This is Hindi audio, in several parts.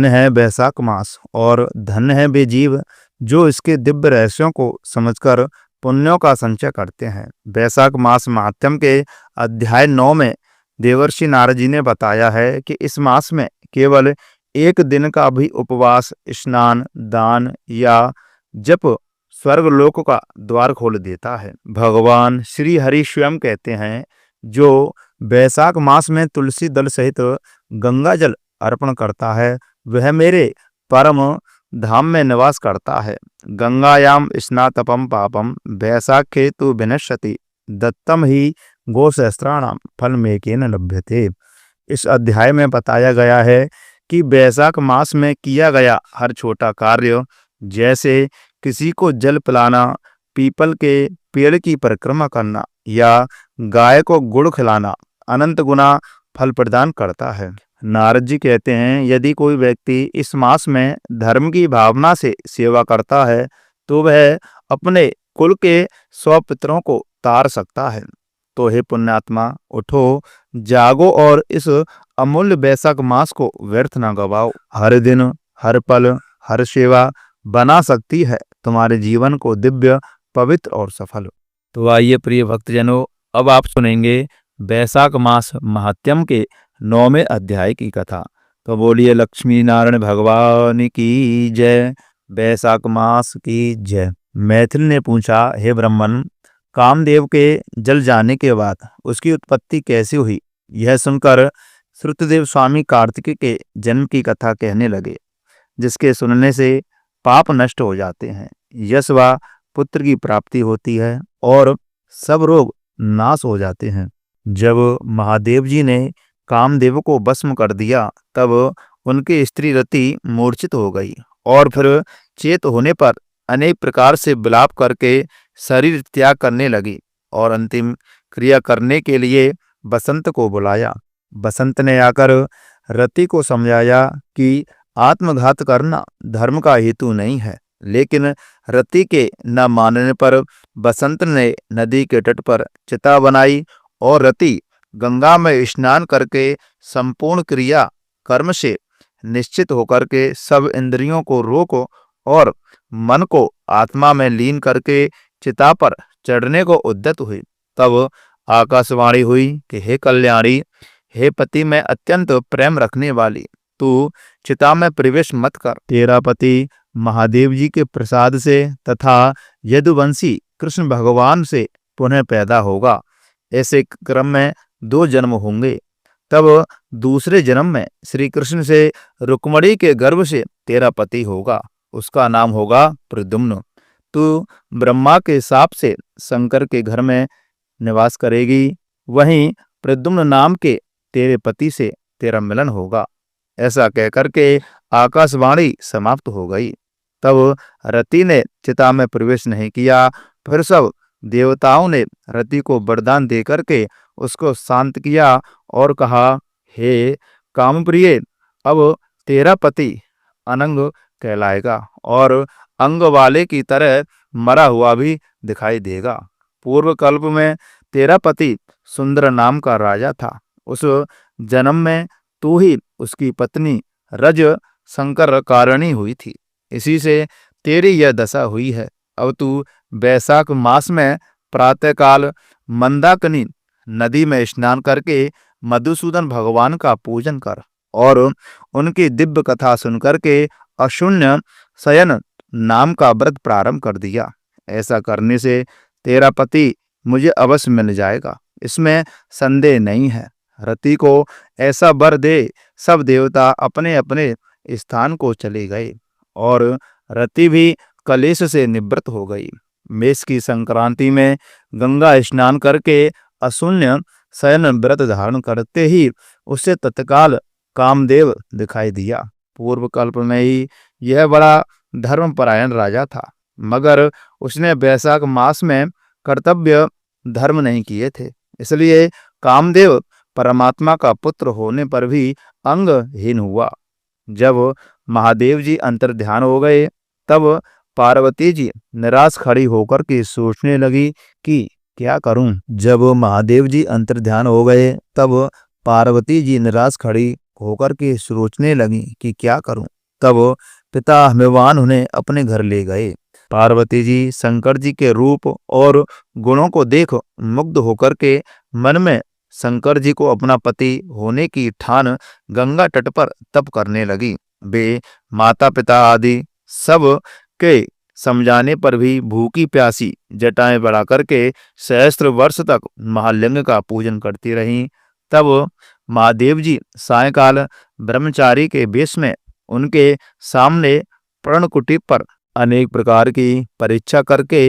धन्य है बैसाख मास और धन्य है वे जीव जो इसके दिव्य रहस्यों को समझकर पुण्यों का संचय करते हैं। बैसाख मास महात्म्य के अध्याय 9 में देवर्षि नारद जी ने बताया है कि इस मास में केवल एक दिन का भी उपवास, स्नान, दान या जप स्वर्गलोक का द्वार खोल देता है। भगवान श्री हरि स्वयं कहते हैं, जो बैसाख मास में तुलसी दल सहित गंगा जल अर्पण करता है वह मेरे परम धाम में निवास करता है। गंगायाम स्नातपम पापम बैसाखे तु विनश्यति दत्तम ही गोसहस्राणाम फलमेकेन लभ्यते। इस अध्याय में बताया गया है कि बैसाख मास में किया गया हर छोटा कार्य, जैसे किसी को जल पिलाना, पीपल के पेड़ की परिक्रमा करना या गाय को गुड़ खिलाना, अनंत गुना फल प्रदान करता है। नारद जी कहते हैं, यदि कोई व्यक्ति इस मास में धर्म की भावना से सेवा करता है तो वह अपने कुल के 100 पितरों को तार सकता है। तो हे पुण्यात्मा, उठो, जागो और इस अमूल्य बैसाख मास को व्यर्थ न गवाओ। हर दिन, हर पल, हर सेवा बना सकती है तुम्हारे जीवन को दिव्य, पवित्र और सफल। तो आइए प्रिय भक्तजनों, अब आप सुनेंगे बैसाख मास महात्म्य के 9वें अध्याय की कथा। तो बोलिए लक्ष्मी नारायण भगवान की जय, बैसाख मास की जय। मैथिल ने पूछा, हे ब्राह्मण, कामदेव के जल जाने के बाद उसकी उत्पत्ति कैसे हुई? यह सुनकर श्रुतदेव स्वामी कार्तिकेय के जन्म की कथा कहने लगे, जिसके सुनने से पाप नष्ट हो जाते हैं, यश व पुत्र की प्राप्ति होती है और सब रोग नाश हो जाते हैं। जब महादेव जी ने कामदेव को भस्म कर दिया तब उनकी स्त्री रति मूर्छित हो गई और फिर चेत होने पर अनेक प्रकार से विलाप करके शरीर त्याग करने लगी और अंतिम क्रिया करने के लिए बसंत को बुलाया। बसंत ने आकर रति को समझाया कि आत्मघात करना धर्म का हेतु नहीं है, लेकिन रति के न मानने पर बसंत ने नदी के तट पर चिता बनाई और रति गंगा में स्नान करके संपूर्ण क्रिया कर्म से निश्चित होकर के सब इंद्रियों को रोको और मन को आत्मा में लीन करके चिता पर चढ़ने को उद्यत हुई। तब आकाशवाणी हुई कि हे कल्याणी, हे पति में अत्यंत प्रेम रखने वाली, तू चिता में प्रवेश मत कर। तेरा पति महादेव जी के प्रसाद से तथा यदुवंशी कृष्ण भगवान से पुनः पैदा होगा। ऐसे क्रम में 2 जन्म होंगे। तब दूसरे जन्म में श्री कृष्ण से रुक्मणी के गर्भ से तेरा पति होगा, उसका नाम होगा प्रद्युम्न। तू ब्रह्मा के शाप से शंकर के घर में निवास करेगी, वहीं प्रद्युम्न नाम के तेरे पति से तेरा मिलन होगा। ऐसा कहकर के आकाशवाणी समाप्त हो गई। तब रति ने चिता में प्रवेश नहीं किया। फिर सब देवताओं ने रति को वरदान देकर के उसको शांत किया और कहा, हे कामप्रिय, अब तेरा पति अनंग कहलाएगा और अंग वाले की तरह मरा हुआ भी दिखाई देगा। पूर्व कल्प में तेरा पति सुंदर नाम का राजा था। उस जन्म में तू ही उसकी पत्नी रज शंकर कारिणी हुई थी। इसी से तेरी यह दशा हुई है। अब तू बैसाख मास में प्रातःकाल मंदाकिनी नदी में स्नान करके मधुसूदन भगवान का पूजन कर और उनकी दिव्य कथा सुनकर के अशून्य शयन नाम का व्रत प्रारंभ कर दिया। ऐसा करने से तेरा पति मुझे अवश्य मिल जाएगा, इसमें संदेह नहीं है। रति को ऐसा वर दे। सब देवता अपने अपने स्थान को चले गए और रति भी कलेश से निवृत्त हो गई। मेष की संक्रांति में गंगा स्नान करके अशून्य शयन व्रत धारण करते ही उसे तत्काल कामदेव दिखाई दिया। पूर्व कल्प में ही यह बड़ा धर्मपरायण राजा था, मगर उसने बैसाख मास में कर्तव्य धर्म नहीं किए थे, इसलिए कामदेव परमात्मा का पुत्र होने पर भी अंगहीन हुआ। जब महादेव जी अंतर्ध्यान हो गए तब पार्वती जी निराश खड़ी होकर के सोचने लगी कि क्या करूं। जब महादेव जी अंतर्ध्यान हो गए तब पार्वती जी निराश खड़ी होकर के सोचने लगी कि क्या करूं। तब पिता हिमवान उन्हें अपने घर ले गए। पार्वती जी शंकर जी के रूप और गुणों को देख मुग्ध होकर के मन में शंकर जी को अपना पति होने की ठान गंगा तट पर तप करने लगी। वे माता पिता आदि सब के समझाने पर भी भूखी प्यासी जटाएं बढ़ा करके सहस्त्र वर्ष तक महालिंग का पूजन करती रहीं। तब महादेव जी सायंकाल ब्रह्मचारी के वेश में उनके सामने पर्णकुटी पर अनेक प्रकार की परीक्षा करके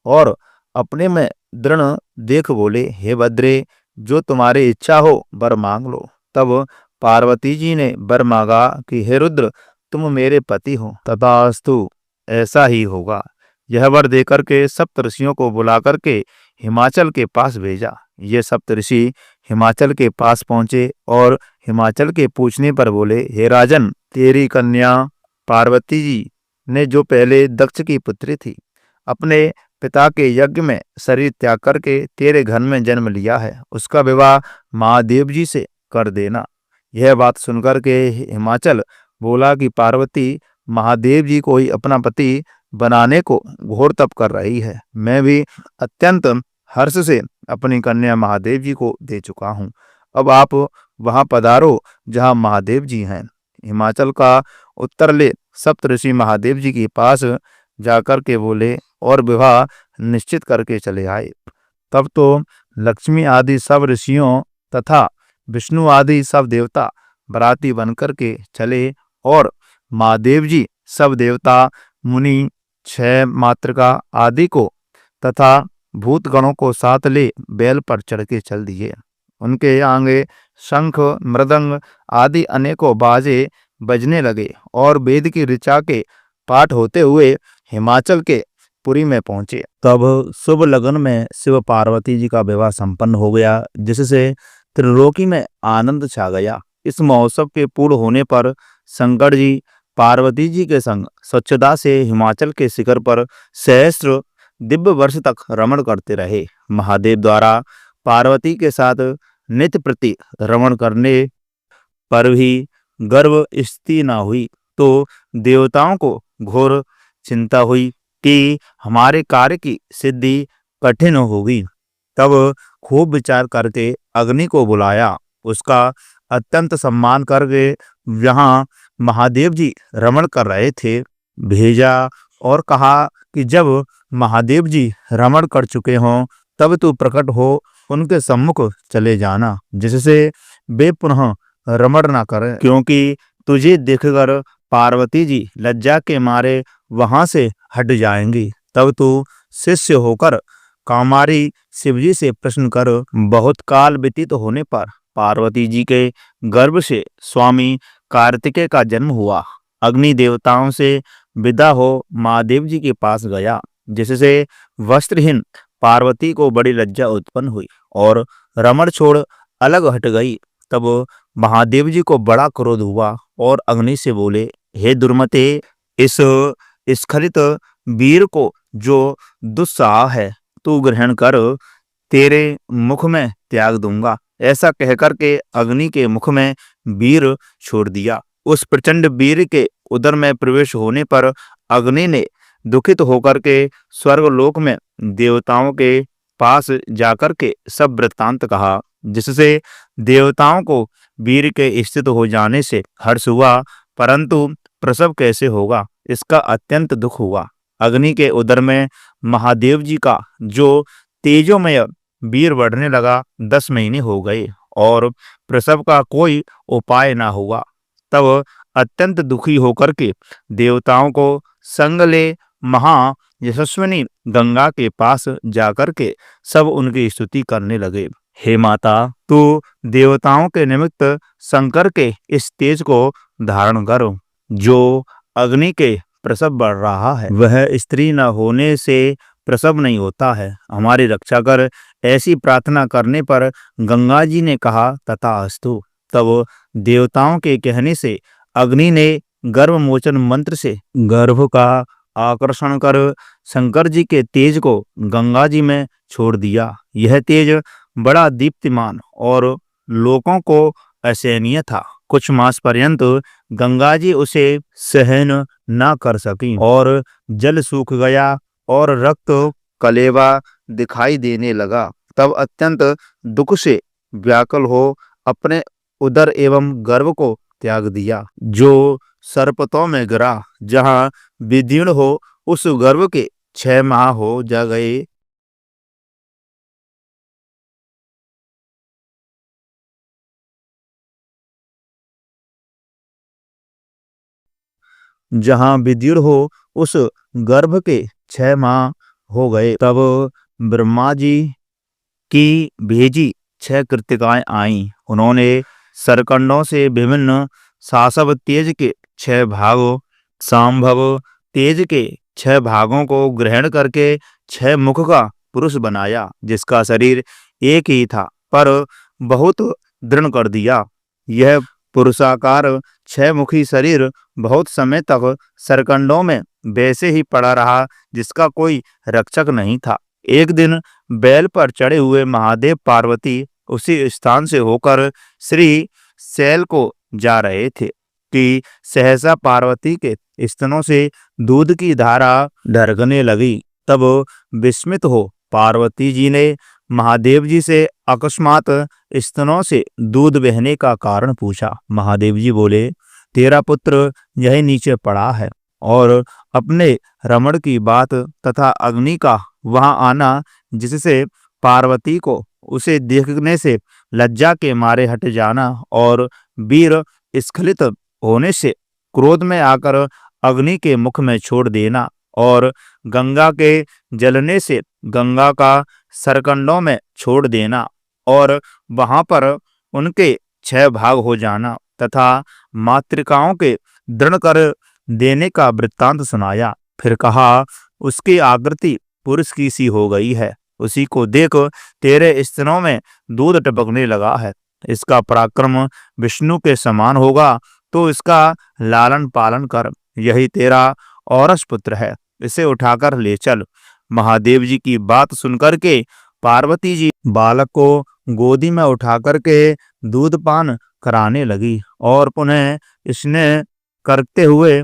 और अपने में दृढ़ देख बोले, हे भद्रे, जो तुम्हारी इच्छा हो वर मांग लो। तब पार्वती जी ने वर मांगा कि हे रुद्र, तुम मेरे पति हो। तथास्तु, ऐसा ही होगा। यह वर देकर के सप्तऋषियों को बुला करके हिमाचल के पास भेजा। ये सप्तऋषि हिमाचल के पास पहुंचे और हिमाचल के पूछने पर बोले, हे राजन, तेरी कन्या पार्वती जी ने जो पहले दक्ष की पुत्री थी, अपने पिता के यज्ञ में शरीर त्याग करके तेरे घर में जन्म लिया है। उसका विवाह महादेव जी से कर देना। यह बात सुनकर के हिमाचल बोला कि पार्वती महादेव जी को ही अपना पति बनाने को घोर तप कर रही है। मैं भी अत्यंत हर्ष से अपनी कन्या महादेव जी को दे चुका हूँ। अब आप वहां पधारो जहां महादेव जी हैं। हिमाचल का उत्तर ले सप्तऋषि महादेव जी के पास जाकर के बोले और विवाह निश्चित करके चले आए। तब तो लक्ष्मी आदि सब ऋषियों तथा विष्णु आदि सब देवता बराती बनकर के चले और महादेव जी सब देवता मुनि 6 मातृका आदि को तथा भूतगणों को साथ ले बैल पर चढ़ के चल दिए। उनके आगे शंख मृदंग आदि अनेकों बाजे बजने लगे और वेद की ऋचा के पाठ होते हुए हिमाचल के पुरी में पहुंचे। तब शुभ लगन में शिव पार्वती जी का विवाह संपन्न हो गया, जिससे त्रिलोकी में आनंद छा गया। इस महोत्सव के पूर्ण होने पर शंकर जी पार्वती जी के संग स्वच्छता से हिमाचल के शिखर पर सहस्त्र दिव्य वर्ष तक रमण करते रहे। महादेव द्वारा पार्वती के साथ नित्य प्रति रमण करने पर भी गर्भ स्थिति न हुई तो देवताओं को घोर चिंता हुई कि हमारे कार्य की सिद्धि कठिन होगी। तब खूब विचार करके अग्नि को बुलाया। उसका अत्यंत सम्मान करके जहाँ महादेव जी रमण कर रहे थे भेजा और कहा कि जब महादेव जी रमण कर चुके हों तब तू प्रकट हो उनके सम्मुख चले जाना, जिससे वे पुनः रमण ना करें, क्योंकि तुझे देखकर पार्वती जी लज्जा के मारे वहां से हट जाएंगी। तब तू शिष्य होकर कामारी शिवजी से प्रश्न कर। बहुत काल व्यतीत होने पर पार्वती जी के गर्भ से स्वामी कार्तिकेय का जन्म हुआ। अग्नि देवताओं से विदा हो महादेव जी के पास गया, जिससे वस्त्रहीन पार्वती को बड़ी लज्जा उत्पन्न हुई और रमण छोड़ अलग हट गई। तब महादेव जी को बड़ा क्रोध हुआ और अग्नि से बोले, हे दुर्मते, इस स्खलित वीर को जो दुस्साह है तू ग्रहण कर, तेरे मुख में त्याग दूंगा। ऐसा कहकर के अग्नि के मुख में वीर छोड़ दिया। उस प्रचंड वीर के उदर में प्रवेश होने पर अग्नि ने दुखित होकर के स्वर्गलोक में देवताओं के पास जाकर के सब वृत्तांत कहा, जिससे देवताओं को वीर के स्थित हो जाने से हर्ष हुआ, परंतु प्रसव कैसे होगा इसका अत्यंत दुख हुआ। अग्नि के उदर में महादेव जी का जो तेजोमय वीर बढ़ने लगा 10 महीने हो गए और प्रसव का कोई उपाय ना हुआ। तब अत्यंत दुखी होकर के देवताओं को संग ले महा यशस्विनी गंगा के पास जाकर के सब उनकी स्तुति करने लगे। हे माता, तू देवताओं के निमित्त शंकर के इस तेज को धारण करो। जो अग्नि के प्रसव बढ़ रहा है वह स्त्री न होने से प्रसव नहीं होता है, हमारी रक्षा कर। ऐसी प्रार्थना करने पर गंगा जी ने कहा, तथास्तु। तब देवताओं के कहने से अग्नि ने गर्भमोचन मंत्र से गर्भ का आकर्षण कर शंकर जी के तेज को गंगा जी में छोड़ दिया। यह तेज बड़ा दीप्तिमान और लोगों को असहनीय था। कुछ मास पर्यंत गंगा जी उसे सहन न कर सकी और जल सूख गया और रक्त कलेवा दिखाई देने लगा। तब अत्यंत दुख से व्याकुल हो अपने उदर एवं गर्भ को त्याग दिया, जो सरपतों में गिरा। जहाँ विदीर्ण हो उस गर्भ के 6 माह हो जा गए। जहाँ विदीर्ण हो उस गर्भ के 6 माह हो गए। तब ब्रह्मा जी की भेजी 6 कृत्तिकाएं आईं। उन्होंने सरकंडों से विभिन्न सासव तेज के 6 भागों, सांभव तेज के 6 भागों को ग्रहण करके 6 मुख का पुरुष बनाया, जिसका शरीर एक ही था पर बहुत दृढ़ कर दिया। यह पुरुषाकार 6 मुखी शरीर बहुत समय तक सरकंडों में वैसे ही पड़ा रहा, जिसका कोई रक्षक नहीं था। एक दिन बैल पर चढ़े हुए महादेव पार्वती उसी स्थान से होकर श्री शैल को जा रहे थे कि सहसा पार्वती के स्तनों से दूध की धारा ढरकने लगी। तब विस्मित हो पार्वती जी ने महादेव जी से अकस्मात स्तनों से दूध बहने का कारण पूछा। महादेव जी बोले, तेरा पुत्र यही नीचे पड़ा है और अपने रमण की बात तथा अग्नि का वहां आना, जिससे पार्वती को उसे देखने से लज्जा के मारे हट जाना और वीर स्खलित होने से क्रोध में आकर अग्नि के मुख में छोड़ देना और गंगा के जलने से गंगा का सरकंडों में छोड़ देना और वहां पर उनके 6 भाग हो जाना तथा मातृकाओं के दृढ़ कर देने का वृत्तांत सुनाया। फिर कहा, उसकी आकृति पुरुष की सी हो गई है, उसी को देख तेरे स्तनों में दूध टपकने लगा है। इसका पराक्रम विष्णु के समान होगा, तो इसका लालन पालन कर, यही तेरा औरस पुत्र है, इसे उठाकर ले चल। महादेव जी की बात सुनकर के पार्वती जी बालक को गोदी में उठा करके दूध पान कराने लगी और पुनः स्नेह करते हुए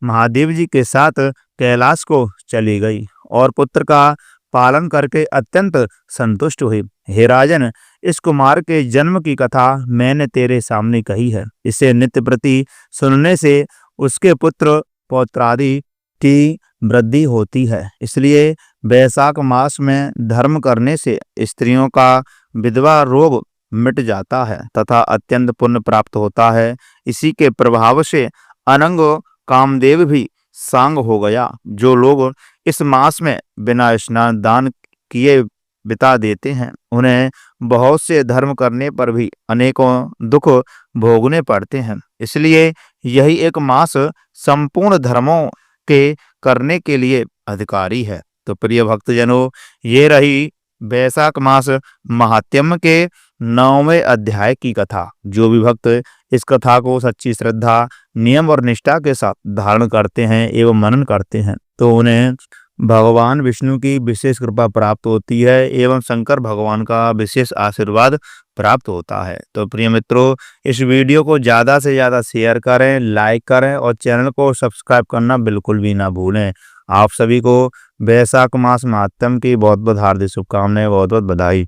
महादेव जी के साथ कैलाश को चली गई और पुत्र का पालन करके अत्यंत संतुष्ट हुई। हे राजन, इस कुमार के जन्म की कथा मैंने तेरे सामने कही है। इसे नित्य प्रति सुनने से उसके पुत्र पौत्रादि की वृद्धि होती है। इसलिए वैशाख मास में धर्म करने से स्त्रियों का विधवा रोग मिट जाता है तथा अत्यंत पुण्य प्राप्त होता है। इसी के प्रभाव से अनंग कामदेव भी सांग हो गया। जो लोग इस मास में बिना स्नान दान किए बिता देते हैं, उन्हें बहुत से धर्म करने पर भी अनेकों दुख भोगने पड़ते हैं। इसलिए यही एक मास संपूर्ण धर्मों के करने के लिए अधिकारी है। तो प्रिय भक्तजनों, ये रही वैशाख मास महात्म्य के 9वें अध्याय की कथा। जो भी भक्त इस कथा को सच्ची श्रद्धा, नियम और निष्ठा के साथ धारण करते हैं एवं मनन करते हैं, तो उन्हें भगवान विष्णु की विशेष कृपा प्राप्त होती है एवं शंकर भगवान का विशेष आशीर्वाद प्राप्त होता है। तो प्रिय मित्रों, इस वीडियो को ज़्यादा से ज़्यादा शेयर करें, लाइक करें और चैनल को सब्सक्राइब करना बिल्कुल भी ना भूलें। आप सभी को वैशाख मास महात्म्य की बहुत बहुत हार्दिक शुभकामनाएं, बहुत बहुत बधाई।